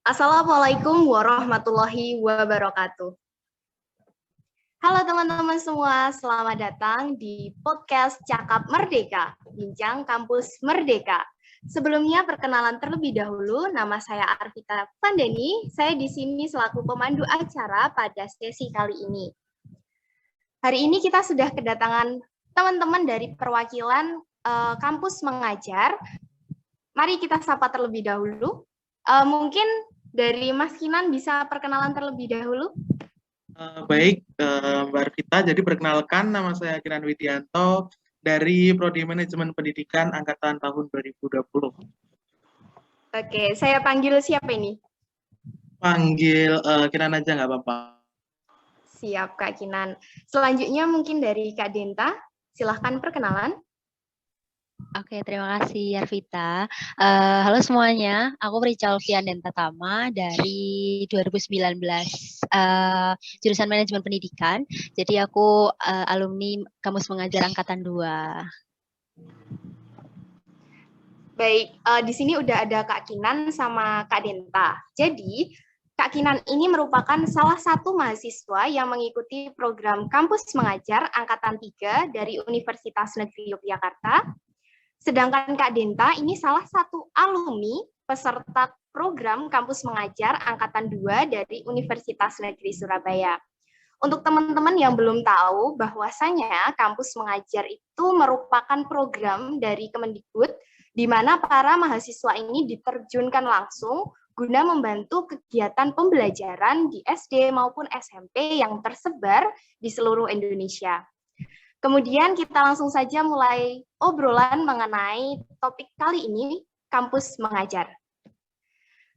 Assalamualaikum warahmatullahi wabarakatuh. Halo teman-teman semua, selamat datang di podcast Cakap Merdeka, Bincang Kampus Merdeka. Sebelumnya perkenalan terlebih dahulu, nama saya Arvita Pandeni. Saya di sini selaku pemandu acara pada sesi kali ini. Hari ini kita sudah kedatangan teman-teman dari perwakilan kampus mengajar. Mari kita sapa terlebih dahulu. Mungkin dari Mas Kinan bisa perkenalan terlebih dahulu. Baik, Mbak Arvita. Jadi perkenalkan, nama saya Kinan Widianto dari Prodi Manajemen Pendidikan Angkatan tahun 2020. Oke, saya panggil siapa ini? Panggil Kinan aja nggak apa-apa. Siap, Kak Kinan. Selanjutnya mungkin dari Kak Denta. Silahkan perkenalan. Oke, terima kasih Arvita. Halo semuanya, aku Rical Denta Tama dari 2019 jurusan Manajemen Pendidikan. Jadi aku alumni Kampus Mengajar Angkatan 2. Baik, di sini udah ada Kak Kinan sama Kak Denta. Jadi, Kak Kinan ini merupakan salah satu mahasiswa yang mengikuti program Kampus Mengajar Angkatan 3 dari Universitas Negeri Yogyakarta. Sedangkan Kak Denta ini salah satu alumni peserta program Kampus Mengajar Angkatan 2 dari Universitas Negeri Surabaya. Untuk teman-teman yang belum tahu, bahwasanya Kampus Mengajar itu merupakan program dari Kemendikbud, di mana para mahasiswa ini diterjunkan langsung guna membantu kegiatan pembelajaran di SD maupun SMP yang tersebar di seluruh Indonesia. Kemudian kita langsung saja mulai obrolan mengenai topik kali ini, Kampus Mengajar.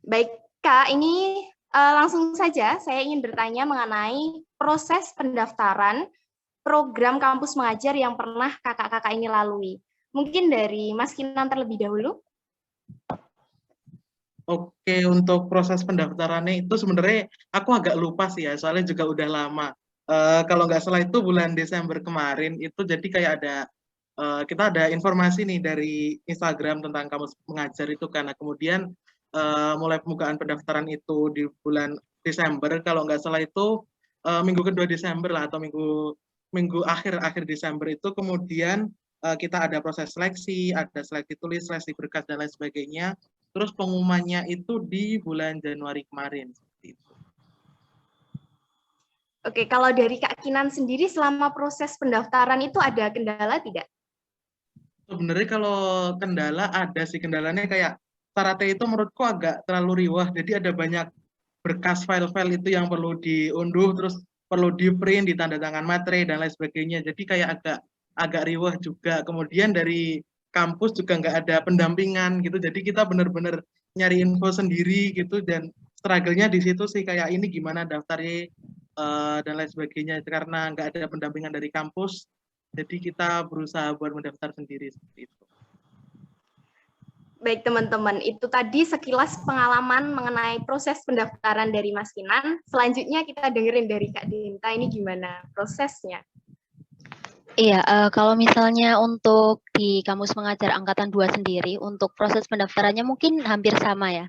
Baik, Kak, ini langsung saja saya ingin bertanya mengenai proses pendaftaran program Kampus Mengajar yang pernah kakak-kakak ini lalui. Mungkin dari Mas Kinan terlebih dahulu. Oke, untuk proses pendaftarannya itu sebenarnya aku agak lupa sih ya, soalnya juga udah lama. Kalau nggak salah itu bulan Desember kemarin, itu jadi kayak ada, kita ada informasi nih dari Instagram tentang Kampus Mengajar itu, karena kemudian mulai pembukaan pendaftaran itu di bulan Desember, kalau nggak salah itu minggu kedua Desember lah, atau minggu akhir Desember itu kemudian kita ada proses seleksi, ada seleksi tulis, seleksi berkas dan lain sebagainya. Terus pengumumannya itu di bulan Januari kemarin, seperti itu. Oke, kalau dari Kak Kinan sendiri selama proses pendaftaran itu ada kendala tidak? Sebenarnya kalau kendala ada sih, kendalanya kayak syaratnya itu menurutku agak terlalu riwah. Jadi ada banyak berkas file-file itu yang perlu diunduh, terus perlu di-print, ditanda tangan materai dan lain sebagainya. Jadi kayak agak riwah juga. Kemudian dari kampus juga nggak ada pendampingan gitu. Jadi kita benar-benar nyari info sendiri gitu, dan struggle-nya di situ sih, kayak ini gimana daftarnya dan lain sebagainya. Karena nggak ada pendampingan dari kampus, jadi kita berusaha buat mendaftar sendiri seperti itu. Baik teman-teman, itu tadi sekilas pengalaman mengenai proses pendaftaran dari Mas Kinan. Selanjutnya kita dengerin dari Kak Dinta, ini gimana prosesnya? Iya, kalau misalnya untuk di Kampus Mengajar Angkatan 2 sendiri, untuk proses pendaftarannya mungkin hampir sama ya.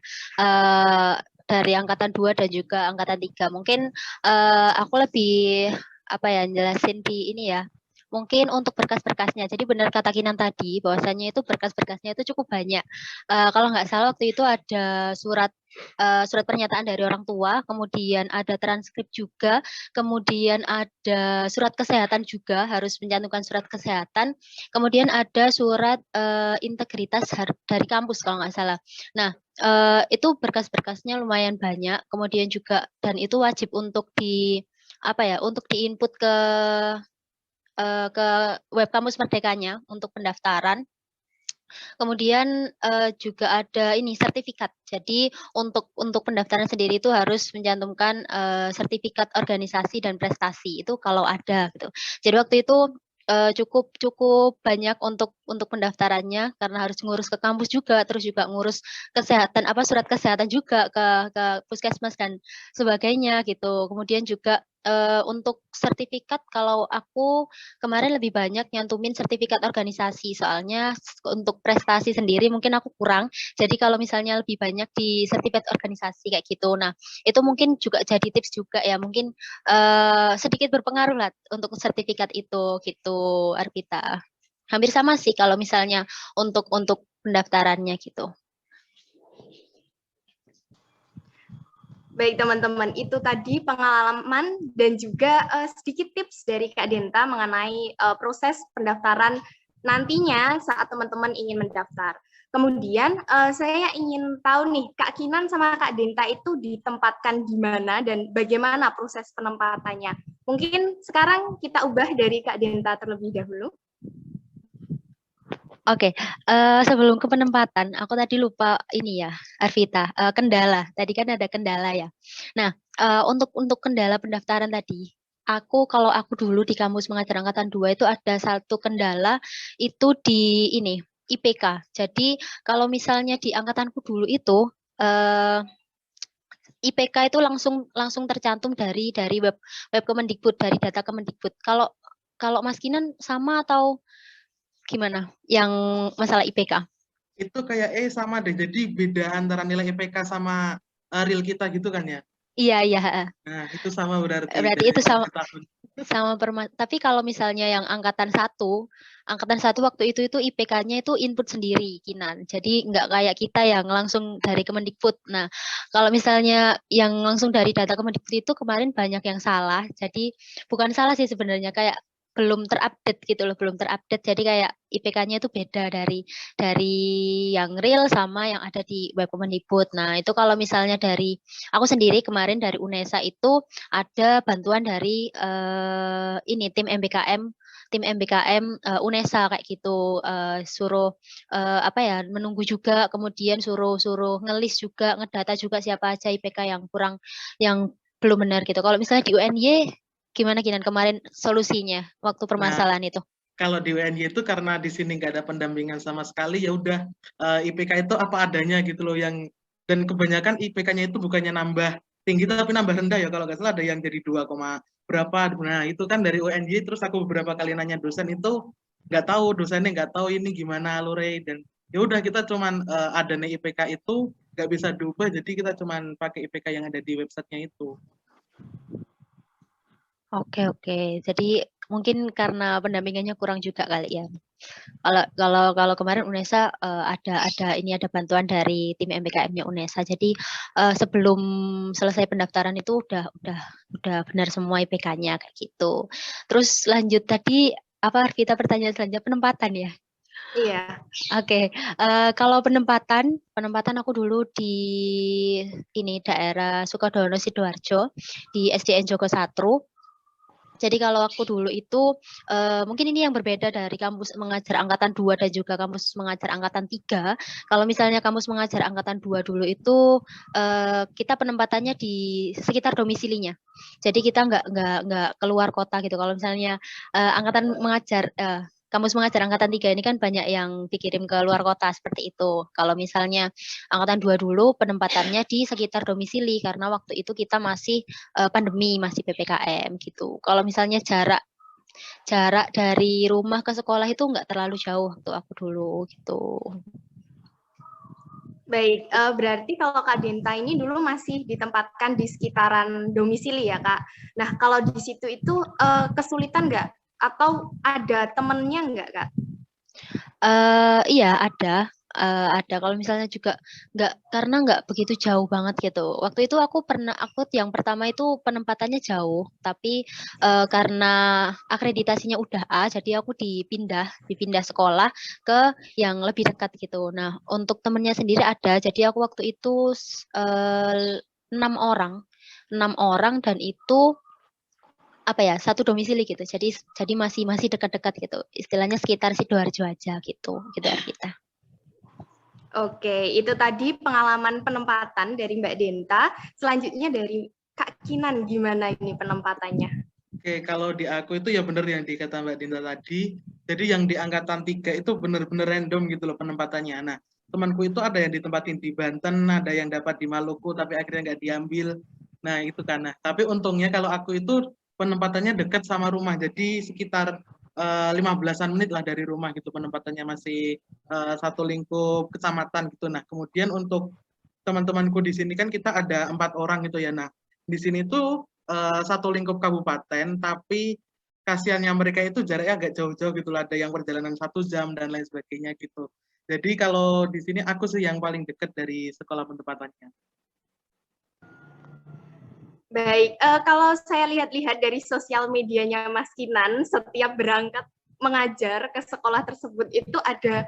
Dari Angkatan 2 dan juga Angkatan 3. Mungkin aku lebih jelasin di ini ya. Mungkin untuk berkas-berkasnya. Jadi benar kata Kinan tadi, bahwasanya itu berkas-berkasnya itu cukup banyak. Kalau nggak salah waktu itu ada surat pernyataan dari orang tua, kemudian ada transkrip juga, kemudian ada surat kesehatan juga, harus mencantumkan surat kesehatan, kemudian ada surat integritas dari kampus kalau nggak salah. Nah, itu berkas-berkasnya lumayan banyak, kemudian juga dan itu wajib untuk untuk diinput ke web kampus Merdekanya untuk pendaftaran. Kemudian juga ada ini sertifikat. Jadi untuk pendaftaran sendiri itu harus mencantumkan sertifikat organisasi dan prestasi itu kalau ada gitu. Jadi waktu itu cukup banyak untuk untuk pendaftarannya karena harus ngurus ke kampus juga, terus juga ngurus kesehatan surat kesehatan juga ke puskesmas dan sebagainya gitu. Kemudian juga untuk sertifikat, kalau aku kemarin lebih banyak nyantumin sertifikat organisasi, soalnya untuk prestasi sendiri mungkin aku kurang. Jadi kalau misalnya lebih banyak di sertifikat organisasi kayak gitu. Nah, itu mungkin juga jadi tips juga ya, mungkin sedikit berpengaruh lah untuk sertifikat itu gitu, Arvita. Hampir sama sih kalau misalnya untuk pendaftarannya gitu. Baik teman-teman, itu tadi pengalaman dan juga sedikit tips dari Kak Denta mengenai proses pendaftaran nantinya saat teman-teman ingin mendaftar. Kemudian saya ingin tahu nih, Kak Kinan sama Kak Denta itu ditempatkan di mana dan bagaimana proses penempatannya. Mungkin sekarang kita ubah dari Kak Denta terlebih dahulu. Oke, sebelum ke penempatan, aku tadi lupa ini ya, Arvita, kendala. Tadi kan ada kendala ya. Nah, untuk kendala pendaftaran tadi, kalau aku dulu di kampus mengajar angkatan 2 itu ada satu kendala itu di ini, IPK. Jadi kalau misalnya di angkatanku dulu itu IPK itu langsung tercantum dari web Kemendikbud, dari data Kemendikbud. Kalau Mas Kinan sama atau gimana yang masalah IPK? Itu kayak sama deh. Jadi beda antara nilai IPK sama real kita gitu kan ya. Iya. Nah, itu sama berarti Berarti dari itu sama tahun. tapi kalau misalnya yang angkatan satu waktu itu IPK-nya itu input sendiri, Kinan. Jadi nggak kayak kita yang langsung dari Kemendikbud. Nah, kalau misalnya yang langsung dari data Kemendikbud itu kemarin banyak yang salah. Jadi bukan salah sih sebenarnya, kayak belum terupdate gitu loh, belum terupdate. Jadi kayak IPK-nya itu beda dari yang real sama yang ada di web Kemendikbud. Nah, itu kalau misalnya dari aku sendiri kemarin dari UNESA itu ada bantuan dari ini tim MBKM UNESA kayak gitu, suruh menunggu juga, kemudian suruh ngelis juga, ngedata juga siapa aja IPK yang kurang, yang belum benar gitu. Kalau misalnya di UNY gimana Kinan kemarin solusinya waktu permasalahan itu? Kalau di UNY itu karena di sini nggak ada pendampingan sama sekali, ya udah IPK itu apa adanya gitu loh, dan kebanyakan IPK-nya itu bukannya nambah tinggi tapi nambah rendah ya, kalau nggak salah ada yang jadi 2, berapa. Nah itu kan dari UNY, terus aku beberapa kali nanya dosen itu nggak tahu, dosennya nggak tahu ini gimana alure, dan ya udah kita cuman adanya IPK itu nggak bisa diubah, jadi kita cuman pakai IPK yang ada di websitenya itu. Oke. Jadi mungkin karena pendampingannya kurang juga kali ya. Kalau kemarin UNESA ada bantuan dari tim MBKM-nya UNESA. Jadi sebelum selesai pendaftaran itu udah benar semua IPK-nya kayak gitu. Terus lanjut tadi kita pertanyaan selanjutnya penempatan ya. Iya. Oke, kalau penempatan aku dulu di daerah Sukodono Sidoarjo di SDN Joko Satru. Jadi kalau aku dulu itu mungkin ini yang berbeda dari kampus mengajar angkatan 2 dan juga kampus mengajar angkatan 3. Kalau misalnya kampus mengajar angkatan 2 dulu itu kita penempatannya di sekitar domisilinya. Jadi kita nggak keluar kota gitu. Kalau misalnya kampus mengajar angkatan 3 ini kan banyak yang dikirim ke luar kota seperti itu. Kalau misalnya angkatan 2 dulu penempatannya di sekitar domisili karena waktu itu kita masih pandemi, masih PPKM gitu. Kalau misalnya jarak dari rumah ke sekolah itu nggak terlalu jauh waktu aku dulu gitu. Baik, berarti kalau Kak Denta ini dulu masih ditempatkan di sekitaran domisili ya Kak. Nah kalau di situ itu kesulitan nggak? Atau ada temennya nggak Kak? Iya ada. Kalau misalnya juga karena nggak begitu jauh banget gitu. Waktu itu aku yang pertama itu penempatannya jauh, tapi karena akreditasinya udah A, jadi aku dipindah sekolah ke yang lebih dekat gitu. Nah untuk temennya sendiri ada, jadi aku waktu itu 6 orang dan itu satu domisili gitu. Jadi masih dekat-dekat gitu. Istilahnya sekitar Sidoarjo aja gitu kita. Oke, itu tadi pengalaman penempatan dari Mbak Denta. Selanjutnya dari Kak Kinan, gimana ini penempatannya? Oke, kalau di aku itu ya benar yang dikata Mbak Dinda tadi, Jadi yang di angkatan 3 itu benar-benar random gitu loh penempatannya. Nah, temanku itu ada yang ditempatin di Banten, ada yang dapat di Maluku tapi akhirnya nggak diambil. Nah, itu kan. Nah, tapi untungnya kalau aku itu penempatannya dekat sama rumah. Jadi sekitar 15-an menit lah dari rumah gitu, penempatannya masih satu lingkup kecamatan gitu. Nah, kemudian untuk teman-temanku di sini kan kita ada 4 orang gitu ya. Nah, di sini tuh satu lingkup kabupaten, tapi kasihannya mereka itu jaraknya agak jauh-jauh gitu lah, ada yang perjalanan 1 jam dan lain sebagainya gitu. Jadi kalau di sini aku sih yang paling dekat dari sekolah penempatannya. Baik, kalau saya lihat-lihat dari sosial medianya Mas Kinan, setiap berangkat mengajar ke sekolah tersebut itu ada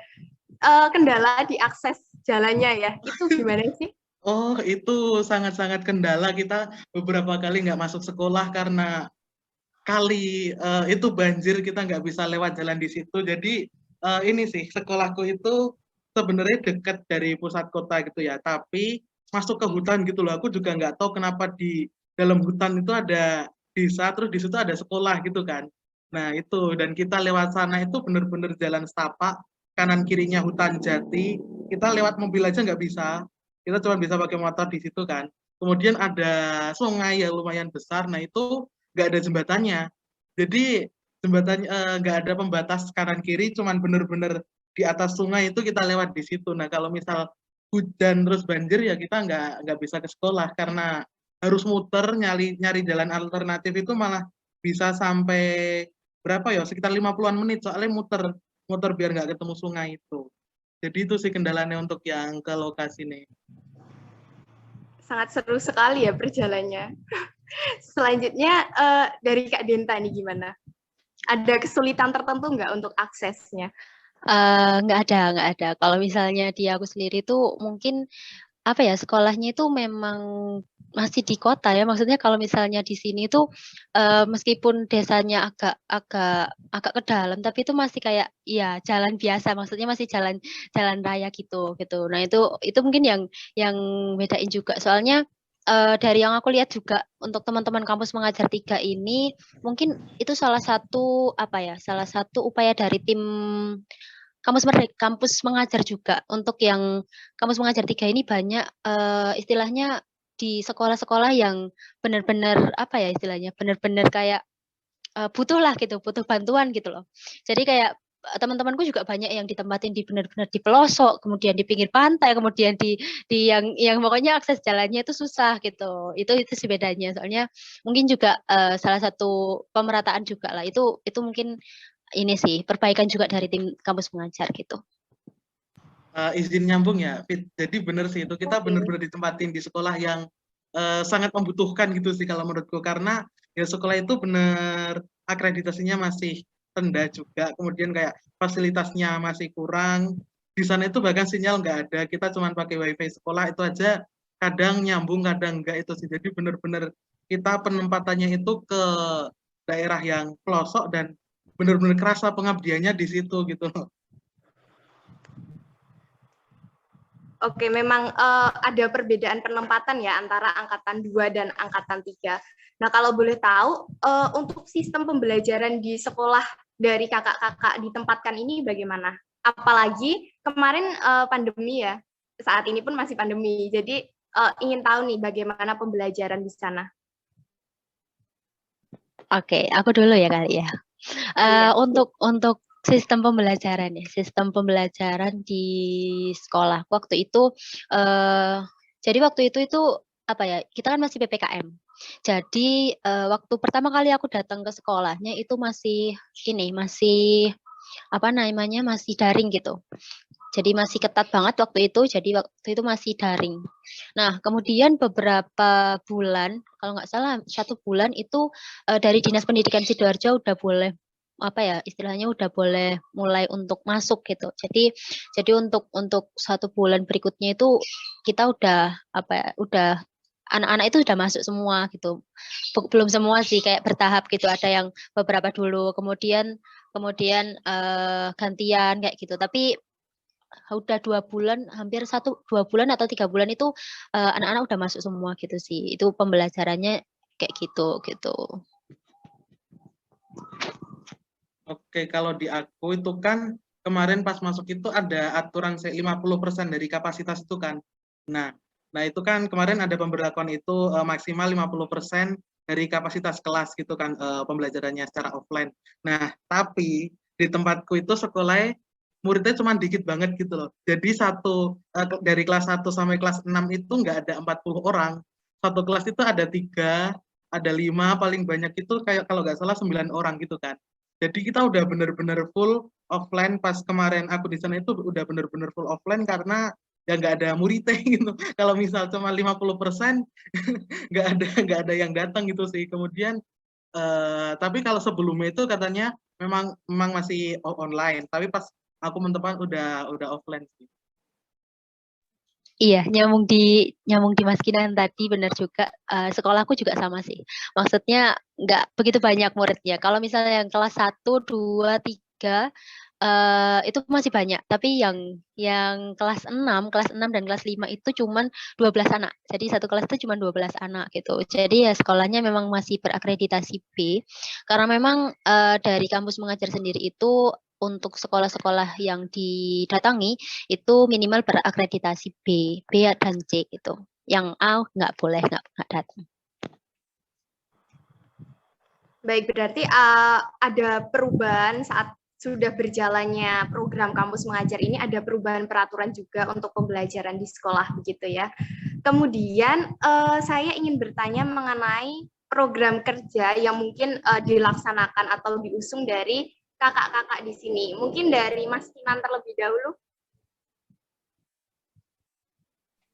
kendala di akses jalannya ya. Itu gimana sih? Oh, itu sangat-sangat kendala, kita beberapa kali nggak masuk sekolah karena kali itu banjir, kita nggak bisa lewat jalan di situ. Jadi ini sih, sekolahku itu sebenarnya dekat dari pusat kota gitu ya, tapi masuk ke hutan gitu loh. Aku juga nggak tahu kenapa di dalam hutan itu ada desa, terus di situ ada sekolah gitu kan. Nah itu, dan kita lewat sana itu benar-benar jalan setapak, kanan kirinya hutan jati, kita lewat mobil aja nggak bisa, kita cuma bisa pakai motor di situ kan. Kemudian ada sungai yang lumayan besar, nah itu nggak ada jembatannya. Jadi jembatannya nggak ada pembatas kanan kiri, cuman bener-bener di atas sungai itu kita lewat di situ. Nah kalau misal hujan terus banjir ya kita nggak bisa ke sekolah karena harus muter nyari jalan alternatif, itu malah bisa sampai berapa ya, sekitar 50-an menit soalnya muter biar nggak ketemu sungai itu. Jadi itu sih kendalanya untuk yang ke lokasi nih. Sangat seru sekali ya perjalannya. Selanjutnya dari Kak Denta nih gimana? Ada kesulitan tertentu nggak untuk aksesnya? Nggak ada. Kalau misalnya di aku sendiri tuh mungkin apa ya, sekolahnya itu memang masih di kota ya. Maksudnya kalau misalnya di sini tuh meskipun desanya agak ke dalam, tapi itu masih kayak ya jalan biasa. Maksudnya masih jalan raya gitu. Nah itu mungkin yang bedain juga. Soalnya dari yang aku lihat juga untuk teman-teman kampus mengajar 3 ini mungkin itu salah satu upaya dari tim kampus mengajar juga. Untuk yang kampus mengajar 3 ini banyak istilahnya di sekolah-sekolah yang benar-benar benar-benar kayak butuh lah gitu, butuh bantuan gitu loh. Jadi kayak teman-temanku juga banyak yang ditempatin di benar-benar di pelosok, kemudian di pinggir pantai, kemudian di yang pokoknya akses jalannya itu susah gitu. Itu sih bedanya. Soalnya mungkin juga salah satu pemerataan juga lah. Itu mungkin ini sih perbaikan juga dari tim kampus mengajar gitu. Izin nyambung ya, Fit. Jadi benar sih itu, kita benar-benar ditempatin di sekolah yang sangat membutuhkan gitu sih kalau menurutku, karena ya sekolah itu benar akreditasinya masih rendah juga, kemudian kayak fasilitasnya masih kurang. Di sana itu bahkan sinyal nggak ada, kita cuma pakai wifi sekolah itu aja kadang nyambung kadang enggak itu sih. Jadi benar-benar kita penempatannya itu ke daerah yang pelosok dan benar-benar kerasa pengabdiannya di situ gitu loh. Oke, memang ada perbedaan penempatan ya antara angkatan 2 dan angkatan 3. Nah, kalau boleh tahu, untuk sistem pembelajaran di sekolah dari kakak-kakak ditempatkan ini bagaimana? Apalagi kemarin pandemi ya, saat ini pun masih pandemi. Jadi ingin tahu nih bagaimana pembelajaran di sana. Oke, aku dulu ya kali ya. Untuk sistem pembelajaran di sekolah waktu itu, jadi waktu itu apa ya, kita kan masih PPKM. Jadi waktu pertama kali aku datang ke sekolahnya itu masih masih daring gitu. Jadi masih ketat banget waktu itu masih daring. Nah, kemudian beberapa bulan, kalau nggak salah 1 bulan itu dari Dinas Pendidikan Sidoarjo udah boleh istilahnya udah boleh mulai untuk masuk gitu. Jadi untuk 1 bulan berikutnya itu kita udah anak-anak itu udah masuk semua gitu. Belum semua sih, kayak bertahap gitu. Ada yang beberapa dulu, kemudian gantian kayak gitu. Tapi udah 2 bulan, hampir 2 bulan atau 3 bulan itu anak-anak udah masuk semua gitu sih. Itu pembelajarannya kayak gitu. Oke, kalau di aku itu kan kemarin pas masuk itu ada aturan 50% dari kapasitas itu kan. Nah, nah itu kan kemarin ada pemberlakuan itu maksimal 50% dari kapasitas kelas gitu kan pembelajarannya secara offline. Nah, tapi di tempatku itu sekolah muridnya cuma dikit banget gitu loh. Jadi dari kelas 1 sampai kelas 6 itu nggak ada 40 orang. Satu kelas itu ada 3, ada 5, paling banyak itu kayak kalau nggak salah 9 orang gitu kan. Jadi kita udah bener-bener full offline pas kemarin aku di sana itu udah bener-bener full offline karena ya nggak ada muridnya gitu. Kalau misal cuma 50% nggak ada yang datang gitu sih. Kemudian tapi kalau sebelumnya itu katanya memang masih online. Tapi pas aku mentepan udah offline sih. Iya, nyambung di Mas Kinan tadi benar juga. Sekolahku juga sama sih. Maksudnya nggak begitu banyak muridnya. Kalau misalnya yang kelas 1, 2, 3 itu masih banyak. Tapi yang kelas 6 dan kelas 5 itu cuman 12 anak. Jadi satu kelas itu cuma 12 anak gitu. Jadi ya sekolahnya memang masih berakreditasi B. Karena memang dari kampus mengajar sendiri itu untuk sekolah-sekolah yang didatangi itu minimal berakreditasi B dan C itu. Yang A nggak boleh, nggak datang. Baik, berarti ada perubahan saat sudah berjalannya program kampus mengajar ini, ada perubahan peraturan juga untuk pembelajaran di sekolah begitu ya. Kemudian saya ingin bertanya mengenai program kerja yang mungkin dilaksanakan atau diusung dari kakak-kakak di sini. Mungkin dari Mas Kinan terlebih dahulu.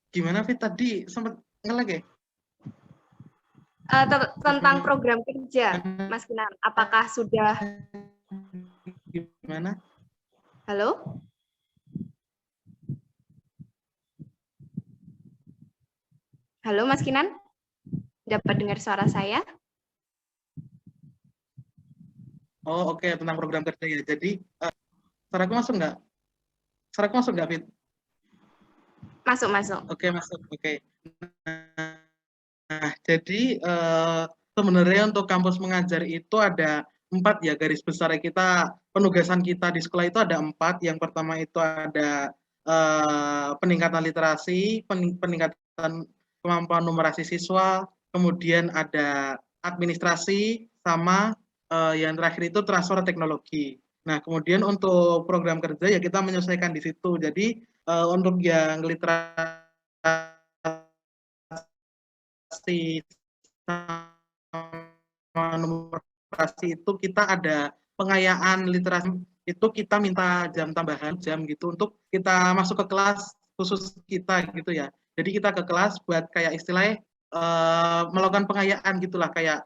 Gimana Fit tadi sempat ngelag ya? Tentang program kerja, Mas Kinan, apakah sudah? Gimana? Halo? Halo Mas Kinan, dapat dengar suara saya? Oh oke, tentang program kerja ya. Jadi suaraku masuk nggak? Suaraku masuk nggak Fit? Masuk. Oke masuk. Oke. Nah, jadi sebenarnya untuk kampus mengajar itu ada 4 ya garis besar kita. Penugasan kita di sekolah itu ada 4. Yang pertama itu ada peningkatan literasi, peningkatan kemampuan numerasi siswa, kemudian ada administrasi, sama yang terakhir itu transfer teknologi. Nah, kemudian untuk program kerja ya kita menyesuaikan di situ. Jadi untuk yang literasi sama numerasi itu kita ada pengayaan literasi itu kita minta jam tambahan jam gitu untuk kita masuk ke kelas khusus kita gitu ya. Jadi kita ke kelas buat kayak istilahnya melakukan pengayaan gitulah kayak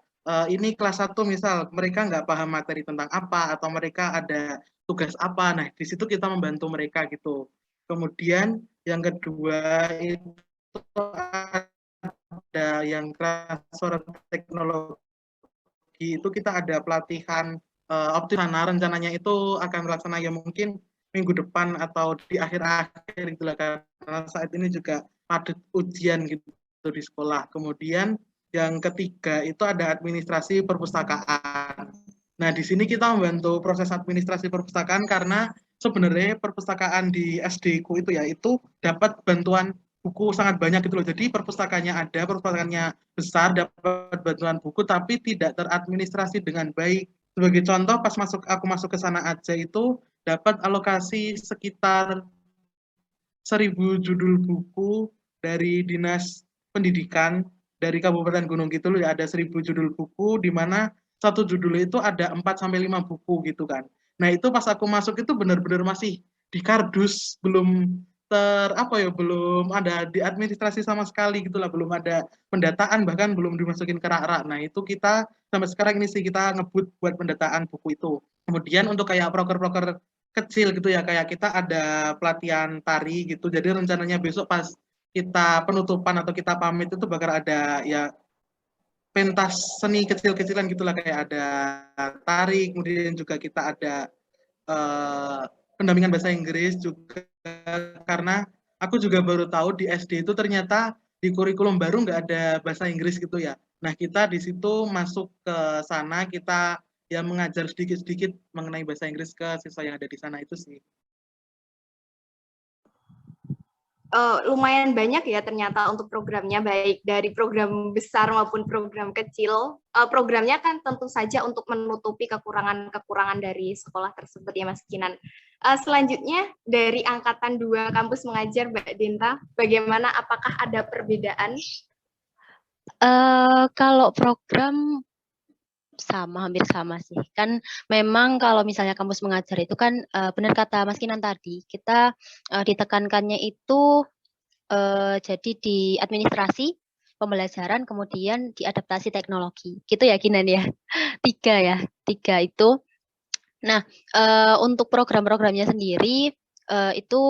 ini kelas 1 misal mereka nggak paham materi tentang apa atau mereka ada tugas apa. Nah, di situ kita membantu mereka gitu. Kemudian yang kedua itu ada yang transfer teknologi itu kita ada pelatihan optimana rencananya itu akan melaksanakan ya mungkin minggu depan atau di akhir-akhir gitu lah karena saat ini juga padat ujian gitu di sekolah. Kemudian yang ketiga itu ada administrasi perpustakaan. Nah, di sini kita membantu proses administrasi perpustakaan karena sebenarnya perpustakaan di SD ku itu ya itu dapat bantuan buku sangat banyak gitu loh. Jadi perpustakanya ada, perpustakaannya besar, dapat bantuan buku, tapi tidak teradministrasi dengan baik. Sebagai contoh, pas aku masuk ke sana aja itu dapat alokasi sekitar 1.000 judul buku dari Dinas Pendidikan dari Kabupaten Gunung Kidul ya ada 1.000 judul buku di mana satu judul itu ada 4-5 buku gitu kan. Nah, itu pas aku masuk itu benar-benar masih di kardus, belum belum ada di administrasi sama sekali gitulah, belum ada pendataan bahkan belum dimasukin ke rak-rak. Nah, itu kita sampai sekarang ini sih kita ngebut buat pendataan buku itu. Kemudian untuk kayak proker-proker kecil gitu ya kayak kita ada pelatihan tari gitu jadi rencananya besok pas kita penutupan atau kita pamit itu bakal ada ya pentas seni kecil-kecilan gitulah kayak ada tari kemudian juga kita ada pendampingan bahasa Inggris juga karena aku juga baru tahu di SD itu ternyata di kurikulum baru nggak ada bahasa Inggris gitu ya. Nah kita di situ masuk ke sana kita ya mengajar sedikit-sedikit mengenai bahasa Inggris ke siswa yang ada di sana itu sih. Lumayan banyak ya ternyata untuk programnya, baik dari program besar maupun program kecil. Programnya kan tentu saja untuk menutupi kekurangan-kekurangan dari sekolah tersebut ya Mas Kinan. Selanjutnya dari Angkatan 2 Kampus Mengajar, Mbak Dinta, bagaimana, apakah ada perbedaan? Kalau program hampir sama sih. Kan memang kalau misalnya kampus mengajar itu kan benar kata Mas Kinan tadi, kita ditekankannya itu jadi di administrasi, pembelajaran, kemudian di adaptasi teknologi. Gitu ya Kinan ya. 3 ya, 3 itu. Nah, untuk program-programnya sendiri itu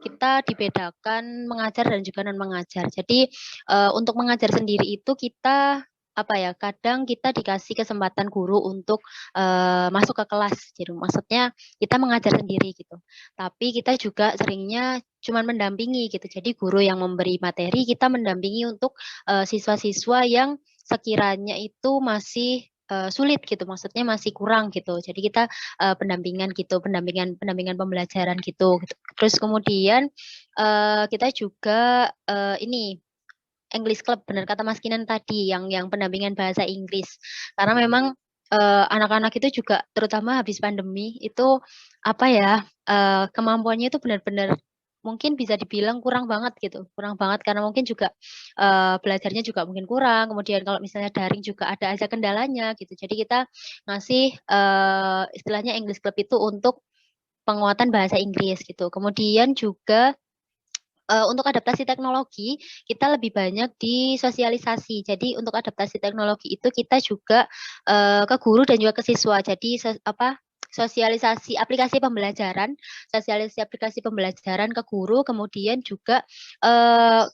kita dibedakan mengajar dan juga non mengajar. Jadi untuk mengajar sendiri itu kita kadang kita dikasih kesempatan guru untuk masuk ke kelas. Jadi maksudnya kita mengajar sendiri gitu. Tapi kita juga seringnya cuman mendampingi gitu. Jadi guru yang memberi materi, kita mendampingi untuk siswa-siswa yang sekiranya itu masih sulit gitu, maksudnya masih kurang gitu. Jadi kita pendampingan gitu, pendampingan pembelajaran gitu. Terus kemudian kita juga ini English Club, benar kata Mas Kinan tadi, yang pendampingan bahasa Inggris. Karena memang anak-anak itu juga terutama habis pandemi itu kemampuannya itu benar-benar mungkin bisa dibilang kurang banget gitu, kurang banget karena mungkin juga belajarnya juga mungkin kurang. Kemudian kalau misalnya daring juga ada aja kendalanya gitu. Jadi kita ngasih istilahnya English Club itu untuk penguatan bahasa Inggris gitu. Kemudian juga untuk adaptasi teknologi, kita lebih banyak di sosialisasi. Jadi untuk adaptasi teknologi itu kita juga ke guru dan juga ke siswa. Jadi sosialisasi aplikasi pembelajaran ke guru, kemudian juga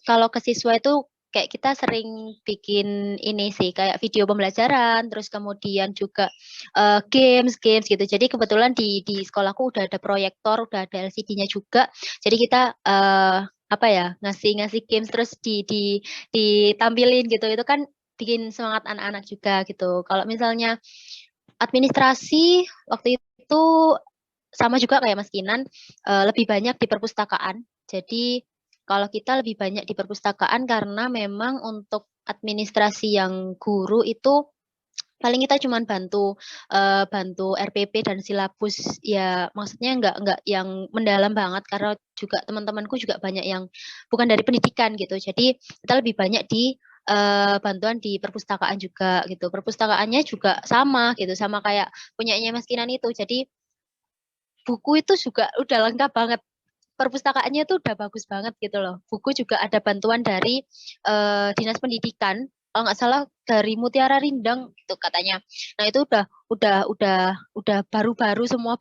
kalau ke siswa itu kayak kita sering bikin ini sih, kayak video pembelajaran, terus kemudian juga games gitu. Jadi kebetulan di sekolahku udah ada proyektor, udah ada LCD-nya juga. Jadi kita ngasih games terus ditampilin gitu. Itu kan bikin semangat anak-anak juga gitu. Kalau misalnya administrasi waktu itu sama juga kayak Mas Kinan, lebih banyak di perpustakaan. Jadi kalau kita lebih banyak di perpustakaan karena memang untuk administrasi yang guru itu paling kita cuma bantu RPP dan silabus, ya maksudnya enggak yang mendalam banget karena juga teman-temanku juga banyak yang bukan dari pendidikan gitu. Jadi kita lebih banyak di bantuan di perpustakaan juga gitu. Perpustakaannya juga sama gitu, sama kayak punyanya Mas Kinan itu. Jadi buku itu juga udah lengkap banget. Perpustakaannya tuh udah bagus banget gitu loh. Buku juga ada bantuan dari Dinas Pendidikan, kalau nggak salah dari Mutiara Rindang itu katanya. Nah itu udah baru semua,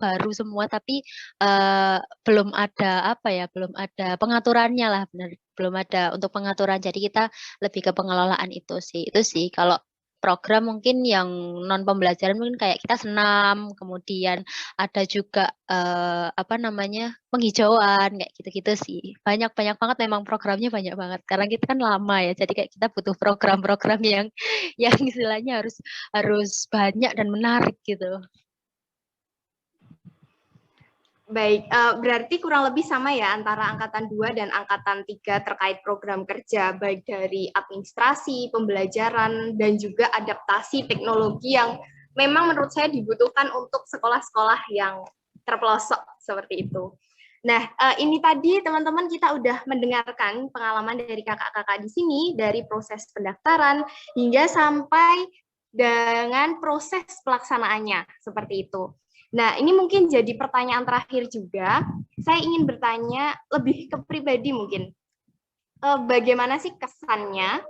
tapi belum ada belum ada pengaturannya lah, benar, belum ada untuk pengaturan. Jadi kita lebih ke pengelolaan itu sih kalau program mungkin yang non pembelajaran mungkin kayak kita senam, kemudian ada juga penghijauan kayak gitu-gitu sih. Banyak banget memang programnya banyak banget. Karena kita kan lama ya. Jadi kayak kita butuh program-program yang istilahnya harus banyak dan menarik gitu. Baik, berarti kurang lebih sama ya antara Angkatan 2 dan Angkatan 3 terkait program kerja, baik dari administrasi, pembelajaran, dan juga adaptasi teknologi yang memang menurut saya dibutuhkan untuk sekolah-sekolah yang terpelosok seperti itu. Nah, ini tadi teman-teman kita udah mendengarkan pengalaman dari kakak-kakak di sini, dari proses pendaftaran hingga sampai dengan proses pelaksanaannya, seperti itu. Nah, ini mungkin jadi pertanyaan terakhir juga. Saya ingin bertanya lebih ke pribadi mungkin. Bagaimana sih kesannya,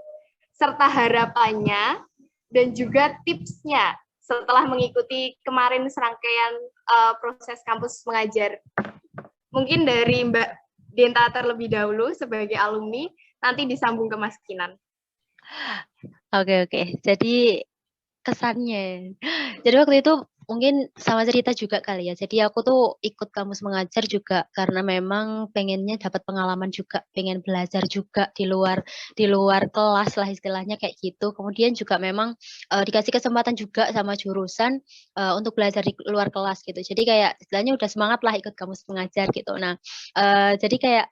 serta harapannya, dan juga tipsnya setelah mengikuti kemarin serangkaian proses kampus mengajar. Mungkin dari Mbak Dinta terlebih dahulu sebagai alumni, nanti disambung ke Mas Kinan. Oke. Jadi kesannya. Jadi waktu itu Mungkin sama cerita juga kali ya. Jadi aku tuh ikut kamus mengajar juga karena memang pengennya dapat pengalaman juga, pengen belajar juga di luar kelas lah istilahnya kayak gitu. Kemudian juga memang dikasih kesempatan juga sama jurusan untuk belajar di luar kelas gitu. Jadi kayak istilahnya udah semangat lah ikut kamus mengajar gitu. Nah, jadi kayak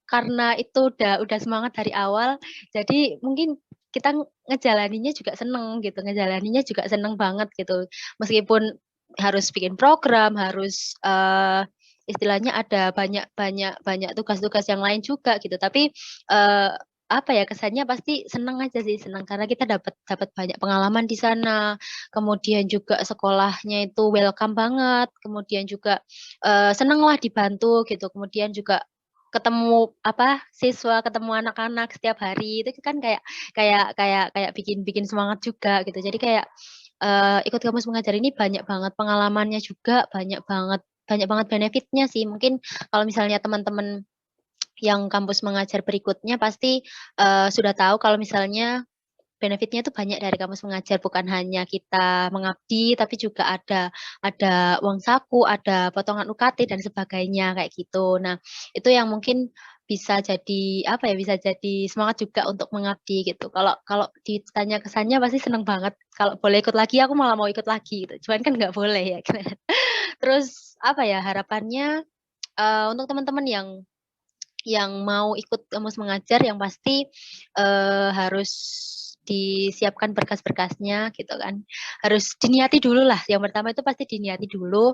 karena itu udah semangat dari awal, jadi mungkin kita ngejalaninya juga seneng gitu, ngejalaninya juga seneng banget gitu. Meskipun harus bikin program, harus, istilahnya ada banyak banyak banyak tugas-tugas yang lain juga gitu, tapi, apa ya, kesannya pasti seneng aja sih, seneng karena kita dapat dapat banyak pengalaman di sana, kemudian juga sekolahnya itu welcome banget, kemudian juga, seneng lah dibantu gitu, kemudian juga ketemu apa, siswa, ketemu anak-anak setiap hari itu kan kayak kayak bikin bikin semangat juga gitu. Jadi kayak, ikut kamus mengajar ini banyak banget pengalamannya juga, banyak banget benefit-nya sih. Mungkin kalau misalnya teman-teman yang kampus mengajar berikutnya pasti, sudah tahu kalau misalnya benefitnya itu banyak dari kampus mengajar, bukan hanya kita mengabdi, tapi juga ada uang saku, ada potongan UKT dan sebagainya, kayak gitu. Nah, itu yang mungkin bisa jadi, apa ya, bisa jadi semangat juga untuk mengabdi gitu. Kalau kalau ditanya kesannya pasti seneng banget, kalau boleh ikut lagi aku malah mau ikut lagi gitu, cuman kan nggak boleh ya kan. Terus, apa ya, harapannya, untuk teman-teman yang mau ikut kamus mengajar yang pasti, harus disiapkan berkas-berkasnya gitu kan. Harus diniati dulu lah, yang pertama itu pasti diniati dulu,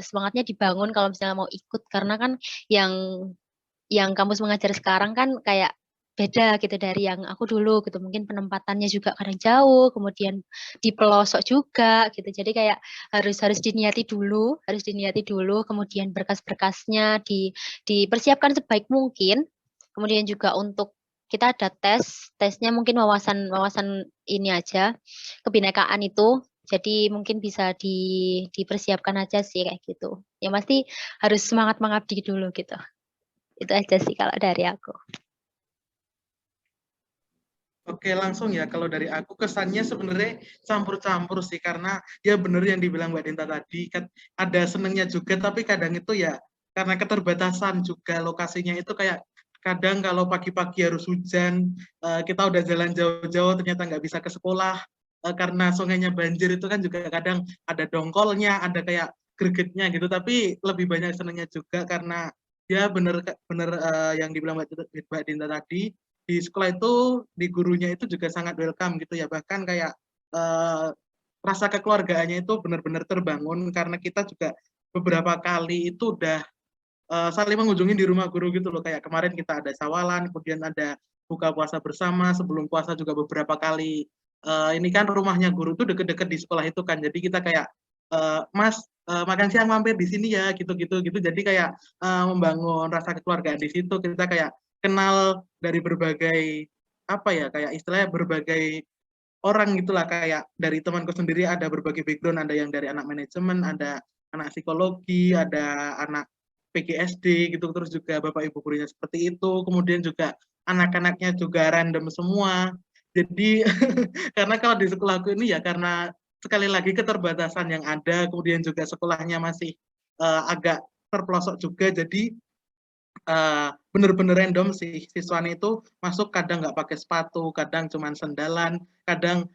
semangatnya dibangun kalau misalnya mau ikut, karena kan yang kampus mengajar sekarang kan kayak beda gitu dari yang aku dulu gitu, mungkin penempatannya juga kadang jauh, kemudian di pelosok juga gitu. Jadi kayak harus diniati dulu, kemudian berkas-berkasnya dipersiapkan sebaik mungkin. Kemudian juga untuk kita ada tesnya mungkin wawasan wawasan ini aja, kebinekaan itu. Jadi mungkin bisa dipersiapkan aja sih kayak gitu. Yang pasti harus semangat mengabdi dulu gitu. Itu aja sih kalau dari aku. Oke, langsung ya kalau dari aku kesannya sebenarnya campur-campur sih karena ya bener yang dibilang Mbak Dinta tadi kan ada senengnya juga tapi kadang itu ya karena keterbatasan juga lokasinya itu kayak kadang kalau pagi-pagi harus hujan kita udah jalan jauh-jauh ternyata nggak bisa ke sekolah karena sungainya banjir itu kan juga kadang ada dongkolnya ada kayak gregetnya gitu tapi lebih banyak senengnya juga karena ya bener bener yang dibilang Mbak Dinta tadi di sekolah itu di gurunya itu juga sangat welcome gitu ya bahkan kayak rasa kekeluargaannya itu benar-benar terbangun karena kita juga beberapa kali itu udah saling mengunjungi di rumah guru gitu loh kayak kemarin kita ada sawalan kemudian ada buka puasa bersama sebelum puasa juga beberapa kali ini kan rumahnya guru tuh deket-deket di sekolah itu kan jadi kita kayak Mas makan siang mampir di sini ya gitu-gitu gitu jadi kayak membangun rasa kekeluargaan di situ kita kayak kenal dari berbagai apa ya kayak istilahnya berbagai orang gitulah kayak dari temanku sendiri ada berbagai background ada yang dari anak manajemen ada anak psikologi ada anak PGSD gitu terus juga bapak ibu gurunya seperti itu kemudian juga anak-anaknya juga random semua jadi karena kalau di sekolahku ini ya karena sekali lagi keterbatasan yang ada kemudian juga sekolahnya masih agak terpelosok juga jadi bener-bener random sih siswanya itu masuk kadang nggak pakai sepatu kadang cuman sendalan kadang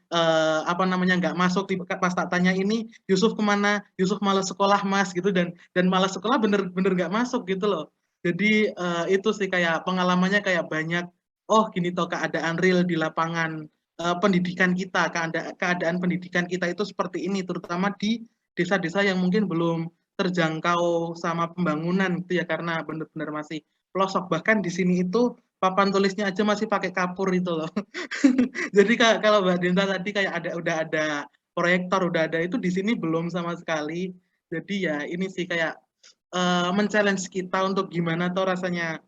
apa namanya nggak masuk pas tak tanya ini Yusuf kemana Yusuf malas sekolah mas gitu dan malas sekolah bener-bener nggak masuk gitu loh jadi itu sih kayak pengalamannya kayak banyak oh gini toh keadaan real di lapangan pendidikan kita keadaan pendidikan kita itu seperti ini terutama di desa-desa yang mungkin belum terjangkau sama pembangunan gitu ya karena benar-benar masih pelosok bahkan di sini itu papan tulisnya aja masih pakai kapur itu loh. Jadi kalau Mbak Dinta tadi kayak udah ada proyektor udah ada itu di sini belum sama sekali. Jadi ya ini sih kayak men-challenge kita untuk gimana tuh rasanya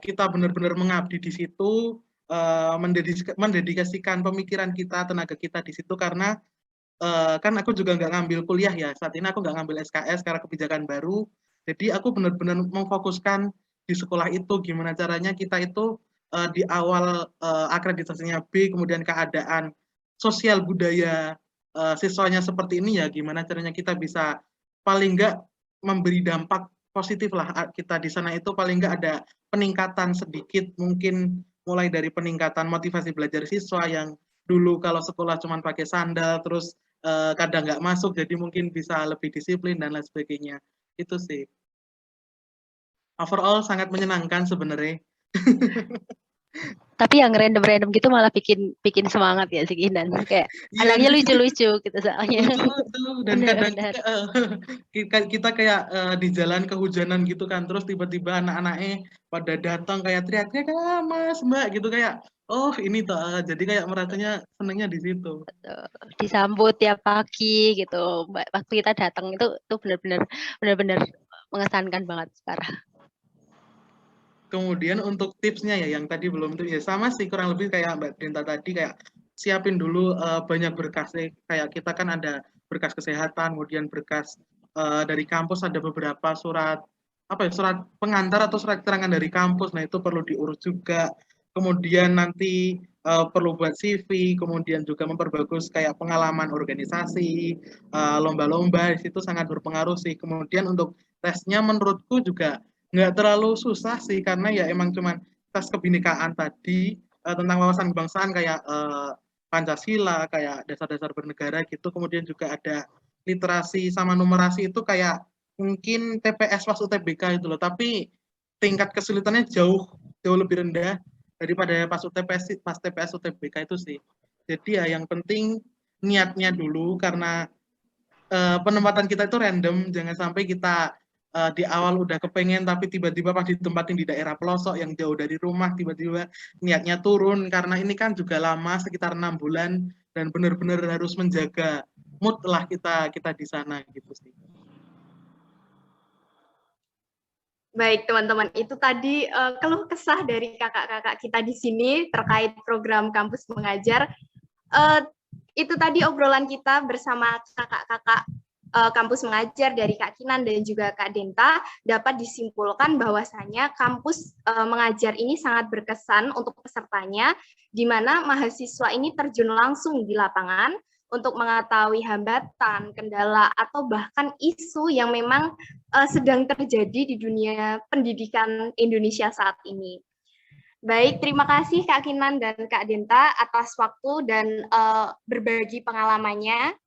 kita benar-benar mengabdi di situ mendedikasikan pemikiran kita tenaga kita di situ karena kan aku juga nggak ngambil kuliah ya saat ini aku nggak ngambil SKS karena kebijakan baru jadi aku benar-benar memfokuskan di sekolah itu gimana caranya kita itu di awal akreditasinya B kemudian keadaan sosial budaya siswanya seperti ini ya gimana caranya kita bisa paling nggak memberi dampak positif lah kita di sana itu paling nggak ada peningkatan sedikit mungkin mulai dari peningkatan motivasi belajar siswa yang dulu kalau sekolah cuma pakai sandal terus kadang nggak masuk jadi mungkin bisa lebih disiplin dan lain sebagainya itu sih overall sangat menyenangkan sebenarnya. Tapi yang random-random gitu malah bikin semangat ya si Kinan. Kayak anaknya lucu-lucu gitu soalnya. Lucu-lucu dan kadang kita kayak di jalan kehujanan gitu kan terus tiba-tiba anak-anaknya pada datang kayak teriak-teriak Mas Mbak gitu kayak oh ini tuh jadi kayak merasanya senengnya di situ. Disambut tiap pagi gitu. Waktu kita datang itu benar-benar mengesankan banget parah. Kemudian untuk tipsnya ya yang tadi belum tuh ya sama sih kurang lebih kayak Mbak Dinta tadi kayak siapin dulu banyak berkas kayak kita kan ada berkas kesehatan kemudian berkas dari kampus ada beberapa surat apa ya surat pengantar atau surat keterangan dari kampus nah itu perlu diurus juga kemudian nanti perlu buat CV kemudian juga memperbagus kayak pengalaman organisasi lomba-lomba di situ sangat berpengaruh sih kemudian untuk tesnya menurutku juga nggak terlalu susah sih karena ya emang cuman tes kebinekaan tadi tentang wawasan kebangsaan kayak Pancasila kayak dasar-dasar bernegara gitu kemudian juga ada literasi sama numerasi itu kayak mungkin TPS pas UTBK itu loh tapi tingkat kesulitannya jauh lebih rendah daripada pas TPS UTBK itu sih jadi ya yang penting niatnya dulu karena penempatan kita itu random jangan sampai kita di awal udah kepengen tapi tiba-tiba pas ditempatin di daerah pelosok yang jauh dari rumah tiba-tiba niatnya turun karena ini kan juga lama sekitar 6 bulan dan benar-benar harus menjaga mood lah kita di sana gitu sih. Baik teman-teman, itu tadi keluh kesah dari kakak-kakak kita di sini terkait program kampus mengajar. Itu tadi obrolan kita bersama kakak-kakak kampus mengajar dari Kak Kinan dan juga Kak Denta dapat disimpulkan bahwasanya kampus mengajar ini sangat berkesan untuk pesertanya, di mana mahasiswa ini terjun langsung di lapangan untuk mengetahui hambatan, kendala, atau bahkan isu yang memang sedang terjadi di dunia pendidikan Indonesia saat ini. Baik, terima kasih Kak Kinan dan Kak Denta atas waktu dan berbagi pengalamannya.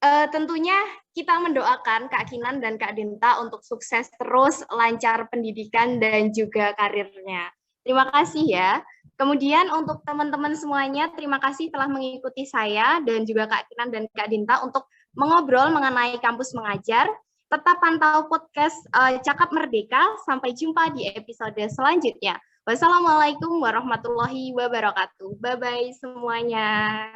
Tentunya kita mendoakan Kak Kinan dan Kak Denta untuk sukses terus, lancar pendidikan dan juga karirnya. Terima kasih ya. Kemudian untuk teman-teman semuanya, terima kasih telah mengikuti saya dan juga Kak Kinan dan Kak Denta untuk mengobrol mengenai kampus mengajar. Tetap pantau podcast Cakap Merdeka. Sampai jumpa di episode selanjutnya. Wassalamualaikum warahmatullahi wabarakatuh. Bye-bye semuanya.